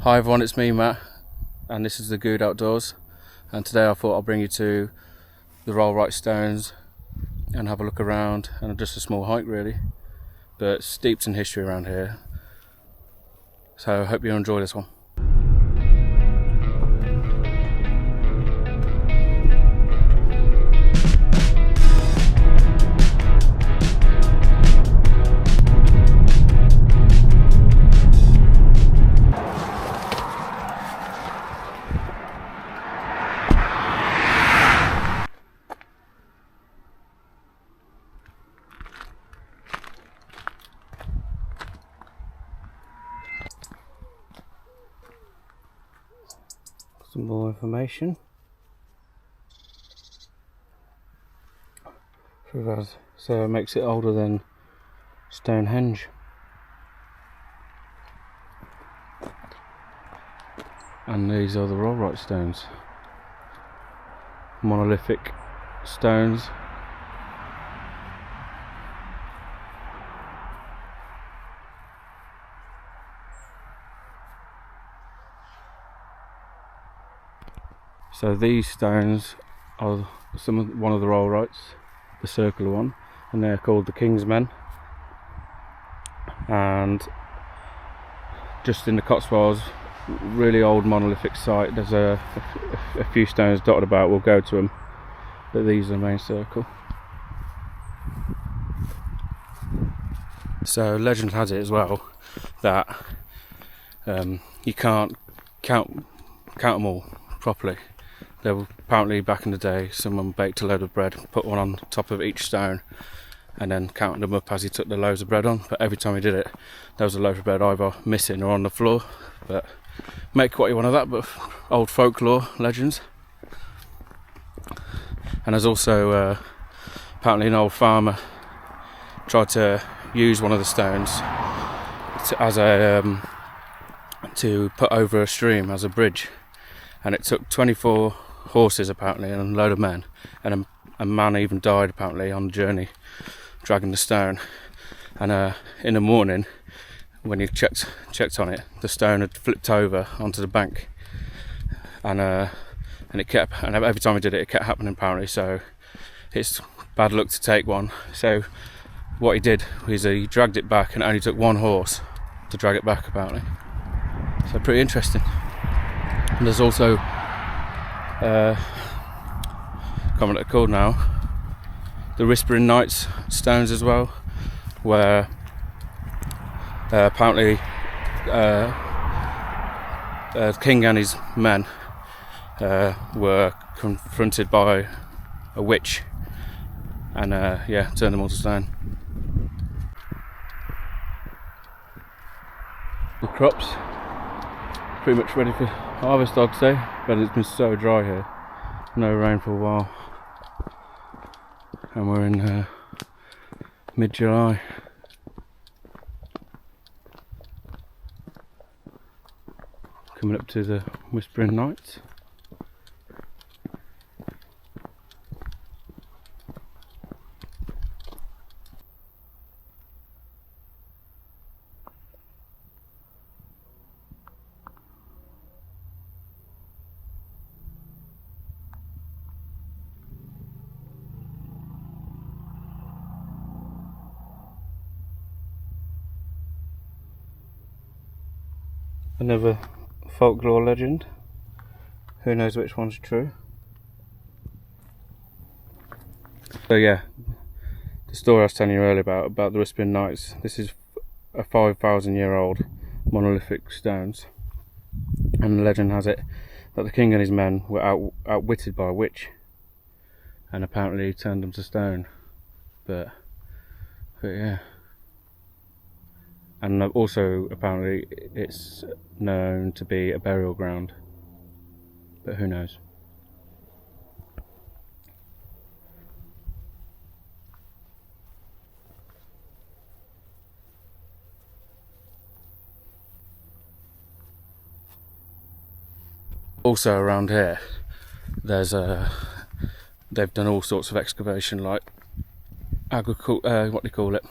Hi everyone, it's me Matt, and this is the Goode Outdoors, and today I thought I'll bring you to the Rollright Stones and have a look around, and just a small hike really, but steeped in history around here, so I hope you enjoy this one. Some more information. So it makes it older than Stonehenge. And these are the Rollright Stones. Monolithic stones. So these stones are one of the Rollrights, the circular one, and they're called the King's Men. And just in the Cotswolds, really old monolithic site, there's a few stones dotted about. We'll go to them, but these are the main circle. So legend has it as well that you can't count them all properly. There were, apparently back in the day, someone baked a load of bread, put one on top of each stone, and then counted them up as he took the loaves of bread on. But every time he did it, there was a loaf of bread either missing or on the floor. But make what you want of that, but old folklore legends. And there's also apparently an old farmer tried to use one of the stones to put over a stream as a bridge, and it took 24 horses apparently and a load of men, and a man even died apparently on the journey dragging the stone. And in the morning when he checked on it, the stone had flipped over onto the bank, and every time he did it, it kept happening apparently. So it's bad luck to take one. So what he did was he dragged it back, and it only took one horse to drag it back apparently. So pretty interesting. And there's also I can't remember what they're called now, the Whispering Knights stones as well, where apparently the king and his men were confronted by a witch, and turned them all to stone. The crops pretty much ready for harvest, I'd say, but it's been so dry here, no rain for a while, and we're in mid-July. Coming up to the Whispering Knights. Another folklore legend. Who knows which one's true? So yeah, the story I was telling you earlier about the Whispering Knights. This is a 5,000-year-old monolithic stones, and the legend has it that the king and his men were outwitted by a witch, and apparently turned them to stone. But yeah. And also apparently it's known to be a burial ground, but who knows. Also around here there's they've done all sorts of excavation, like agriculture, what do you call it?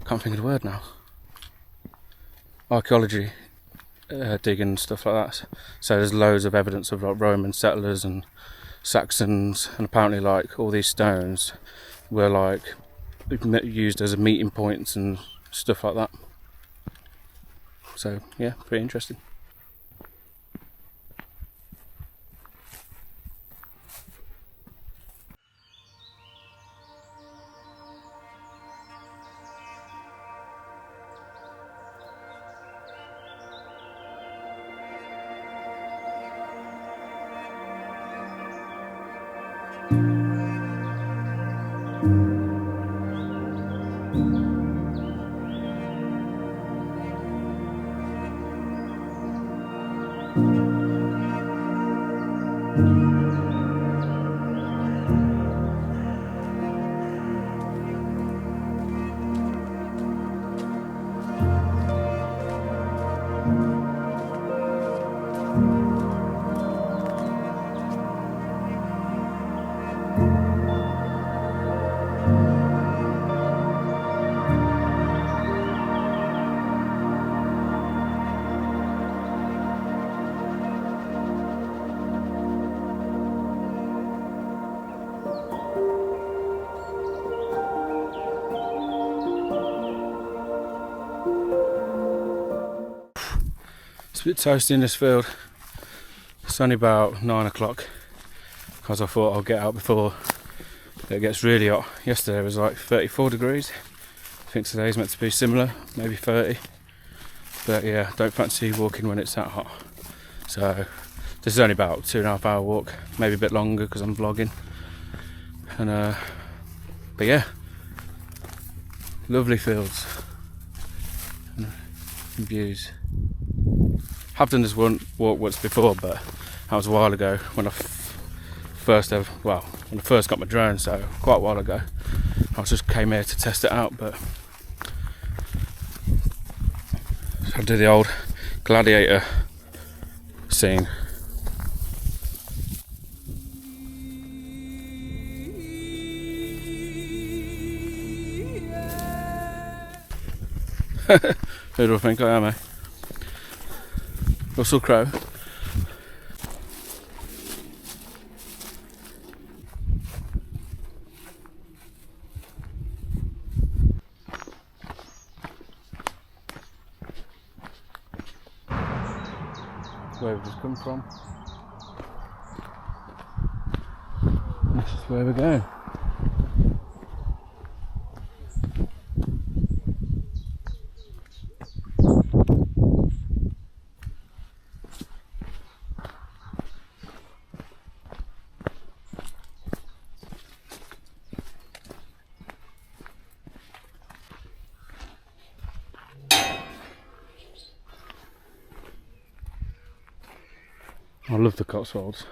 Can't think of the word now. Archaeology digging and stuff like that. So there's loads of evidence of like Roman settlers and Saxons, and apparently like all these stones were like used as a meeting points and stuff like that. So yeah, pretty interesting. It's a bit toasty in this field. It's only about 9 o'clock because I thought I'll get out before it gets really hot. Yesterday it was like 34 degrees. I think today's meant to be similar, maybe 30. But yeah, don't fancy walking when it's that hot. So this is only about 2.5 hour walk, maybe a bit longer because I'm vlogging. And but yeah, lovely fields and views. I've done this walk once before, but that was a while ago when I first got my drone, so quite a while ago. I just came here to test it out, but I do the old gladiator scene. Who do I think I am, eh? Russell Crowe. Where we've just come from. This is where we're going. I love the Cotswolds,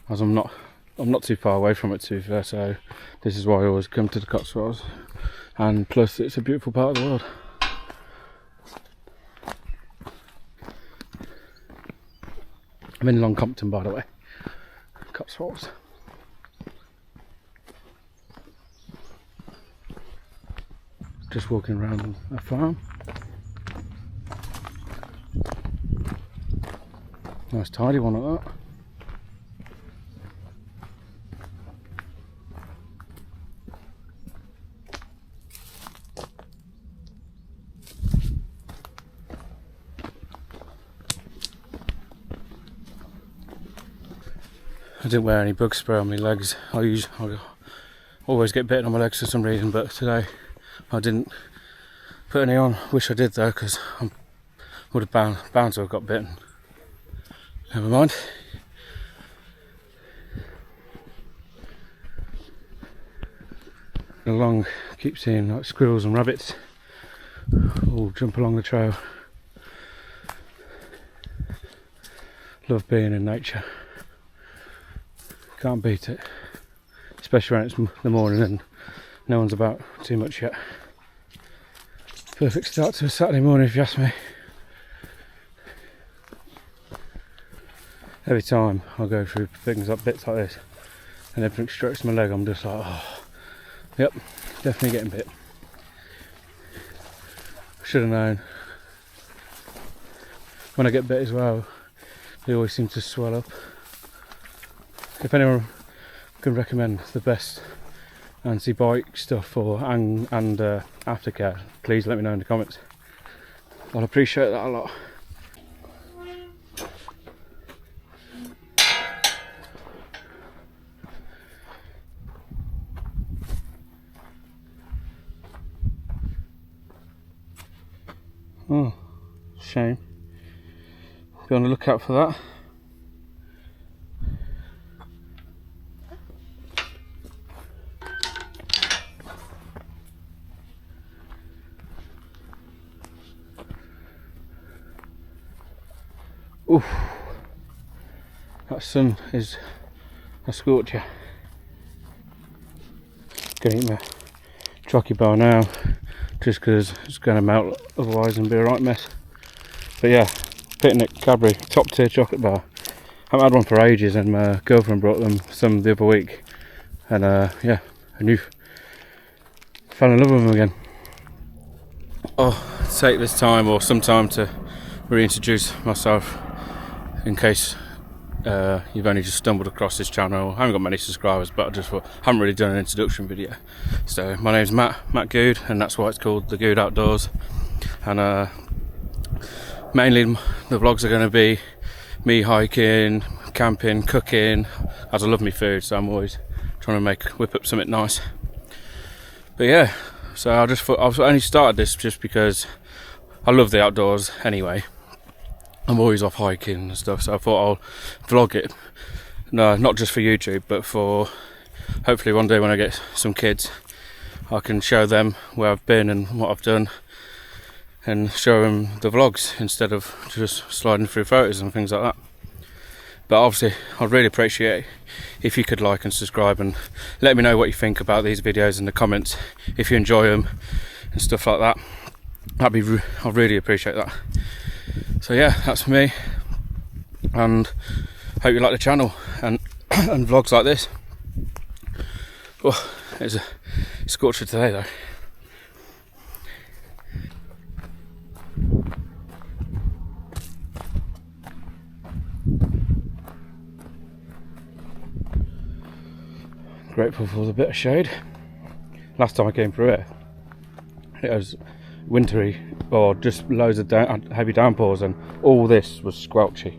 as I'm not too far away from it, to be fair, so this is why I always come to the Cotswolds, and plus it's a beautiful part of the world. I'm in Long Compton, by the way, Cotswolds. Just walking around a farm. Nice tidy one like that. I didn't wear any bug spray on my legs. I always get bitten on my legs for some reason, but today I didn't put any on. Wish I did though, because I would have bound to have got bitten. Never mind. Along, keep seeing like squirrels and rabbits all jump along the trail. Love being in nature. Can't beat it, especially when it's the morning and no one's about too much yet. Perfect start to a Saturday morning, if you ask me. Every time I go through things like bits like this and everything strikes my leg, I'm just like, oh, yep, definitely getting bit. Should have known. When I get bit as well, they always seem to swell up. If anyone can recommend the best anti-bite stuff and aftercare, please let me know in the comments. I'll appreciate that a lot. Oh, shame. Be on the lookout for that. Oof, that sun is a scorcher. Gonna eat my chocky bar now, just because it's going to melt otherwise and be a right mess. But yeah, Picnic Cadbury top tier chocolate bar. I haven't had one for ages, and my girlfriend brought them some the other week, and yeah, I fell in love with them again. I'll take this time or some time to reintroduce myself, in case you've only just stumbled across this channel. I haven't got many subscribers, but I just thought I haven't really done an introduction video. So my name's Matt Goode, and that's why it's called The Goode Outdoors. And mainly the vlogs are going to be me hiking, camping, cooking, as I love me food, so I'm always trying to whip up something nice. But yeah, so I just thought I've only started this just because I love the outdoors anyway. I'm always off hiking and stuff, so I thought I'll vlog it. No, not just for YouTube, but for hopefully one day when I get some kids, I can show them where I've been and what I've done, and show them the vlogs instead of just sliding through photos and things like that. But obviously, I'd really appreciate if you could like and subscribe and let me know what you think about these videos in the comments, if you enjoy them and stuff like that. I'd really appreciate that. So yeah, that's for me, and hope you like the channel and and vlogs like this. Oh, it's a scorcher today though. Grateful for the bit of shade. Last time I came through it, it was wintry, or just loads of heavy downpours, and all this was squelchy.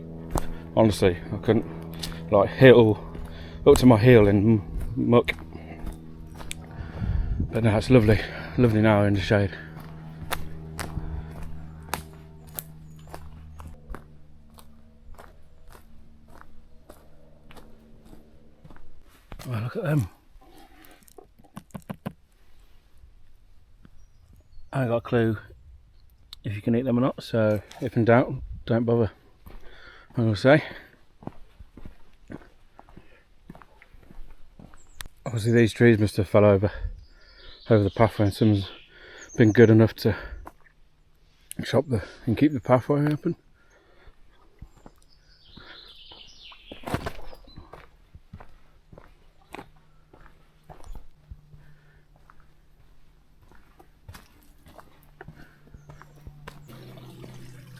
Honestly, I couldn't, like, up to my heel in muck. But now it's lovely now in the shade. Well, look at them. I ain't got a clue if you can eat them or not, so if in doubt, don't bother, I will say. Obviously these trees must have fell over the pathway, and someone's been good enough to chop and keep the pathway open.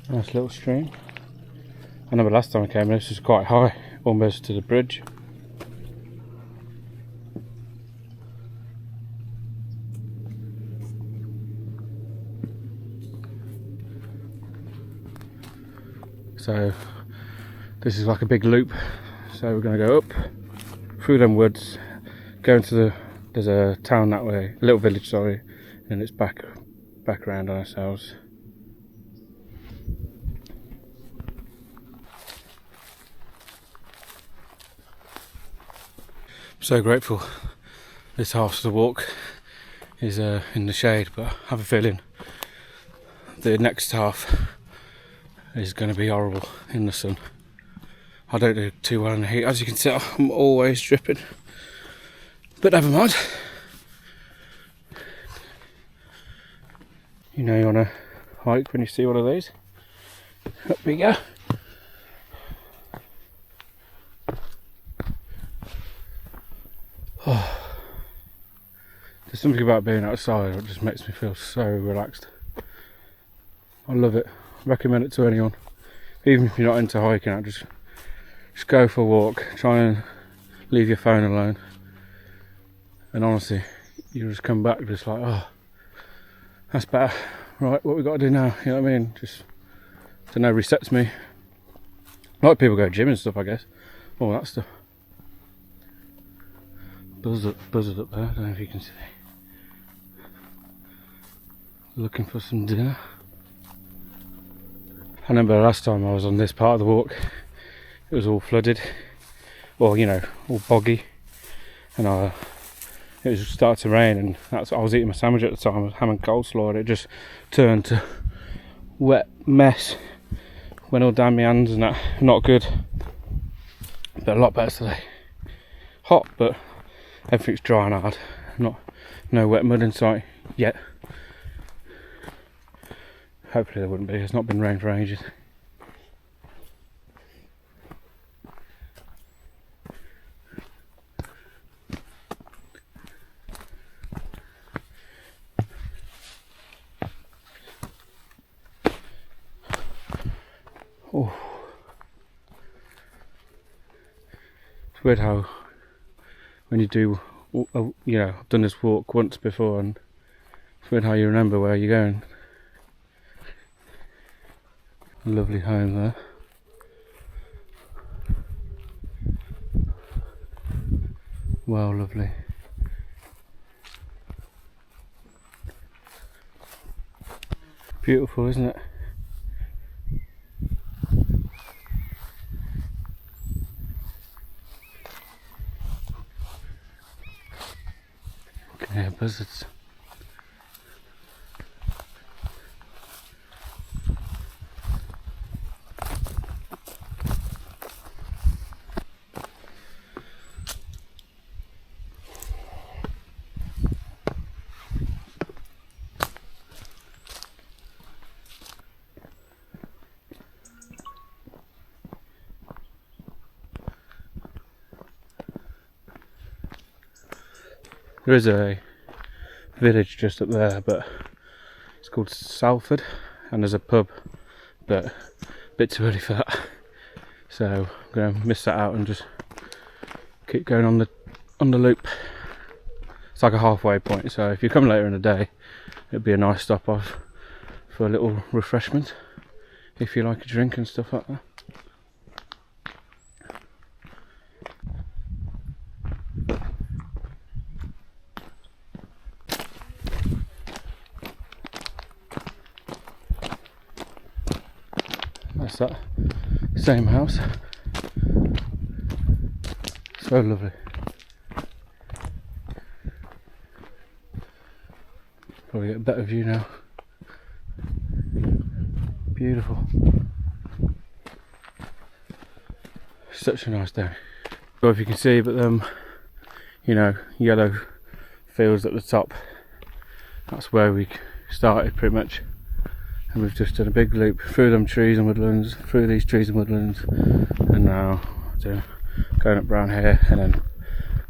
Nice little stream. I remember last time I came, this was quite high, almost to the bridge. So this is like a big loop. So we're going to go up through them woods, go into there's a town that way, a little village, sorry, and it's back around on ourselves. So grateful this half of the walk is in the shade, but I have a feeling the next half is going to be horrible in the sun. I don't do too well in the heat, as you can tell. I'm always dripping, but never mind. You know you want to hike when you see one of these. Up we go. Oh. There's something about being outside that just makes me feel so relaxed. I love it. Recommend it to anyone. Even if you're not into hiking out, just go for a walk. Try and leave your phone alone. And honestly, you just come back just like, oh, that's better. Right, what we got to do now? You know what I mean? Just, I don't know, resets me. A lot of people go gym and stuff, I guess. All that stuff. Buzzard up there, I don't know if you can see. Looking for some dinner. I remember the last time I was on this part of the walk, it was all flooded, or you know, all boggy, and it was starting to rain, and I was eating my sandwich at the time, ham and coleslaw, and it just turned to wet mess, went all down my hands and that. Not good, but a lot better today. Hot, but everything's dry and hard. No wet mud in sight yet. Hopefully there wouldn't be. It's not been rain for ages. Oh, it's weird how when you do, you know, I've done this walk once before, and it's weird how you remember where you're going. Lovely home there. Well, lovely. Beautiful, isn't it? You can hear buzzards. There is a village just up there, but it's called Salford, and there's a pub, but a bit too early for that. So I'm going to miss that out and just keep going on the loop. It's like a halfway point, so if you come later in the day, it'd be a nice stop off for a little refreshment, if you like a drink and stuff like that. That's that same house. So lovely. Probably get a better view now. Beautiful. Such a nice day. Well, if you can see, but you know, yellow fields at the top. That's where we started pretty much. And we've just done a big loop through them trees and woodlands, through these trees and woodlands, and now going up round here, and then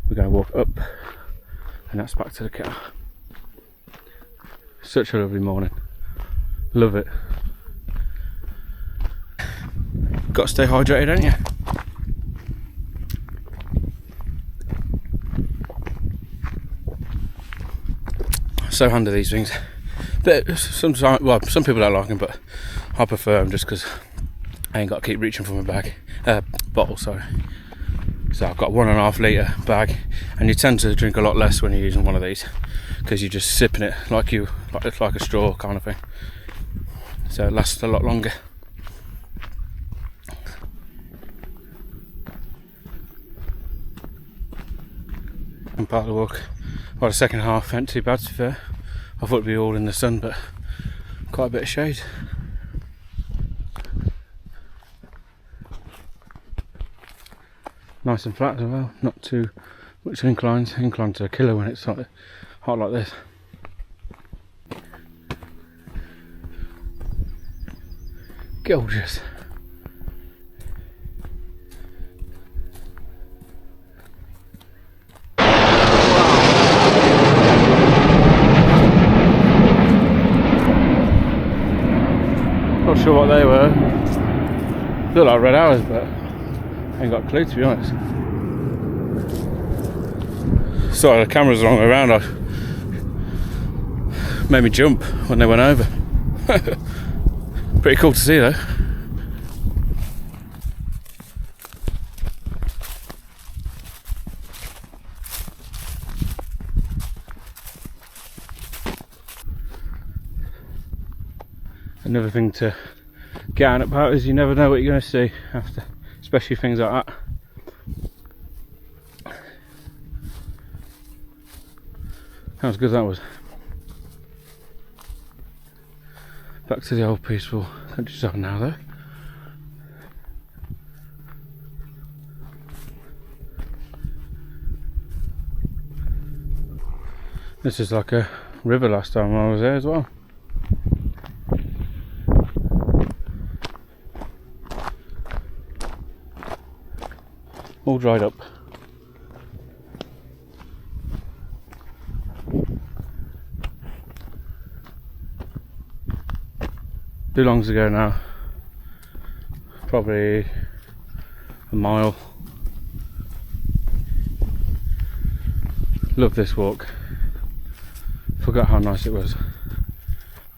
we're going to walk up, and that's back to the car. Such a lovely morning. Love it. Got to stay hydrated, don't you? So handy, these things. But sometimes, well, some people don't like them, but I prefer them just because I ain't got to keep reaching for my bottle. Sorry. So I've got a 1.5 litre bag, and you tend to drink a lot less when you're using one of these because you're just sipping it like a straw kind of thing. So it lasts a lot longer. And part of the walk, well, the second half ain't too bad to be fair. I thought it'd be all in the sun, but quite a bit of shade. Nice and flat as well, not too much inclines. Incline to a killer when it's hot like this. Gorgeous. Not sure what they were. Look like red hours, but I ain't got a clue, to be honest. Sorry, the camera's the wrong way around. Made me jump when they went over. Pretty cool to see though. Another thing to get out about is you never know what you're going to see after, especially things like that. How good that was. Back to the old peaceful countryside now though. This is like a river last time I was there as well. All dried up. Too long to go now. Probably a mile. Love this walk. Forgot how nice it was.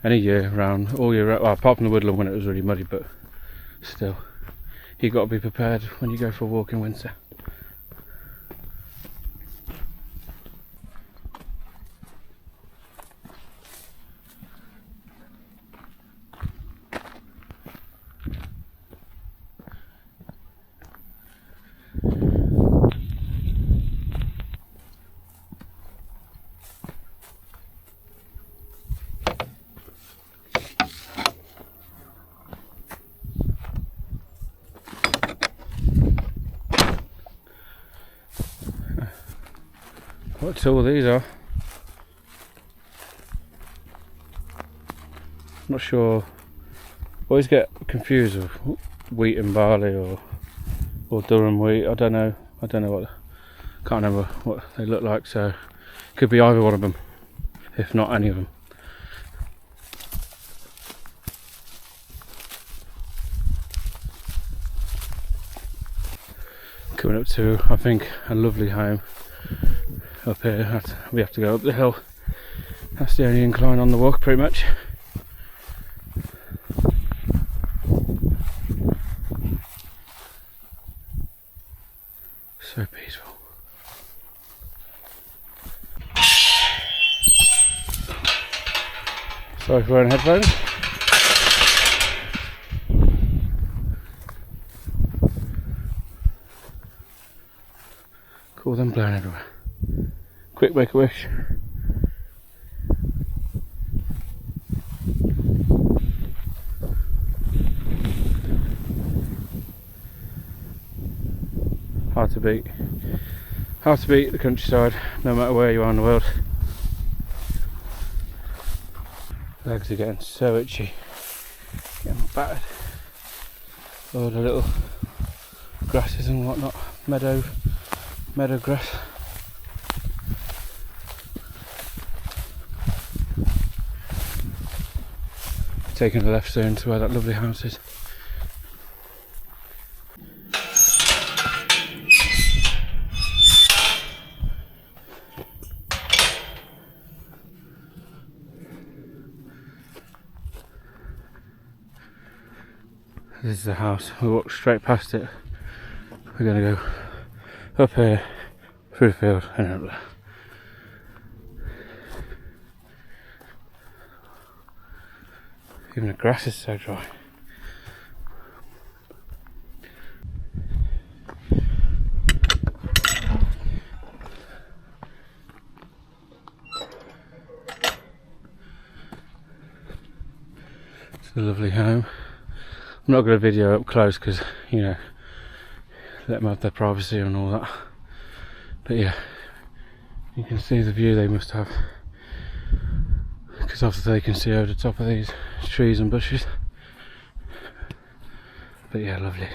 Any year round, all year round. Well, apart from the woodland when it was really muddy, but still, you've got to be prepared when you go for a walk in winter. What tool these are? Not sure. Always get confused with wheat and barley or Durham wheat. I don't know what. Can't remember what they look like. So could be either one of them, if not any of them. Coming up to, I think, a lovely home. Up here, we have to go up the hill. That's the only incline on the walk, pretty much. So peaceful. Sorry for wearing headphones. Cool them blowing everywhere. Quick make a wish. Hard to beat. Hard to beat the countryside, no matter where you are in the world. Legs are getting so itchy. Getting battered. All the little grasses and whatnot. Meadow grass. Taking the left soon to where that lovely house is. This is the house. We walked straight past it. We're going to go up here, through the field and up there. Even the grass is so dry. It's a lovely home. I'm not going to video up close because, you know, let them have their privacy and all that. But yeah, you can see the view they must have. Because after they can see over the top of these trees and bushes. But yeah, lovely.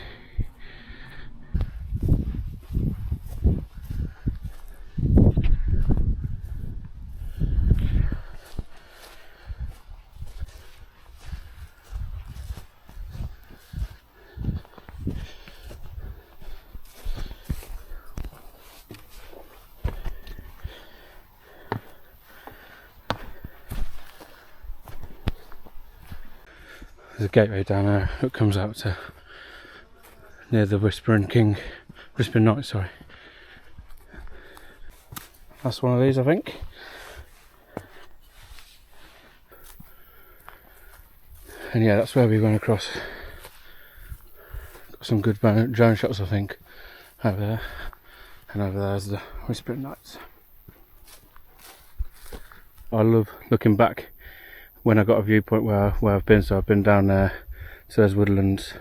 There's a gateway down there that comes out to near the Whispering Knight, sorry. That's one of these, I think. And yeah, that's where we went across. Got some good drone shots, I think, over there. And over there's the Whispering Knights. I love looking back when I got a viewpoint where I've been. So I've been down there to those woodlands,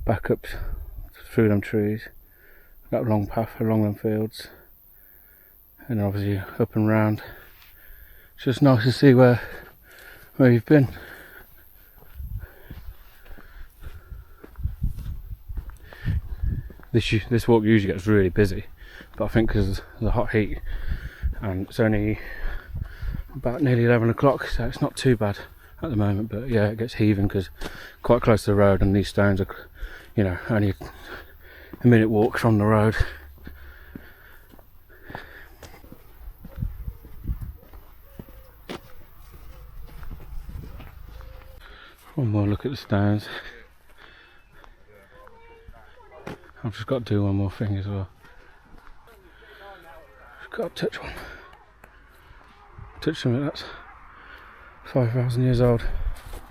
back up through them trees, that long path along them fields, and obviously up and round. It's just nice to see where you've been. This walk usually gets really busy, but I think because of the hot heat, and it's only about nearly 11 o'clock, so it's not too bad at the moment. But yeah, it gets heaving because quite close to the road, and these stones are, you know, only a minute walk from the road. One more look at the stones. I've just got to do one more thing as well. Just got to touch one. Touch something that's 5,000 years old.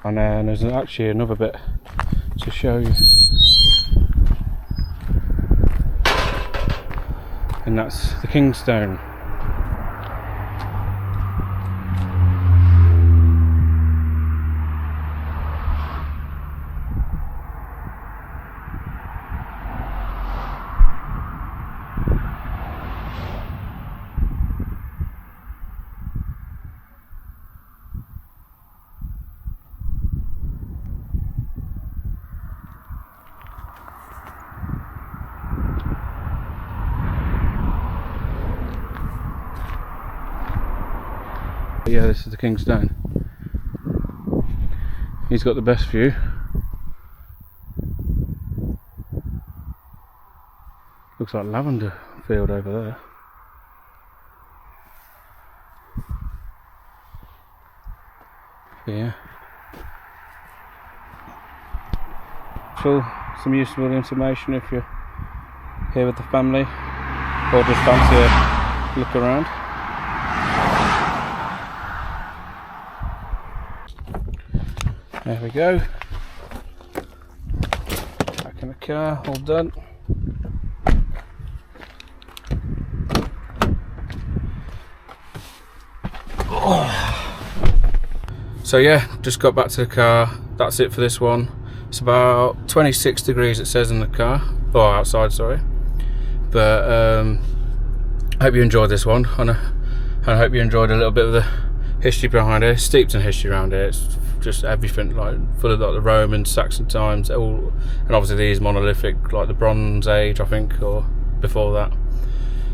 And then there's actually another bit to show you. And that's the King's Stone. Yeah, this is the King's Stone. He's got the best view. Looks like lavender field over there. Yeah. So, some useful information if you're here with the family or just fancy a look around. There we go. Back in the car, all done. So yeah, just got back to the car. That's it for this one. It's about 26 degrees it says in the car, or outside, sorry. But I hope you enjoyed this one, and I hope you enjoyed a little bit of the history behind it. It's steeped in history around it. It's just everything, like full of like the Roman, Saxon times, all, and obviously these monolithic, like the Bronze Age, I think, or before that.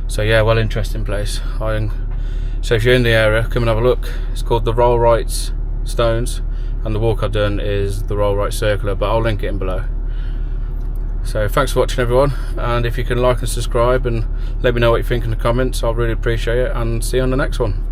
So yeah, well, interesting place. So if you're in the area, come and have a look. It's called the Rollright Stones, and the walk I've done is the Rollright Circular, but I'll link it in below. So thanks for watching, everyone, and if you can like and subscribe and let me know what you think in the comments, I'll really appreciate it, and see you on the next one.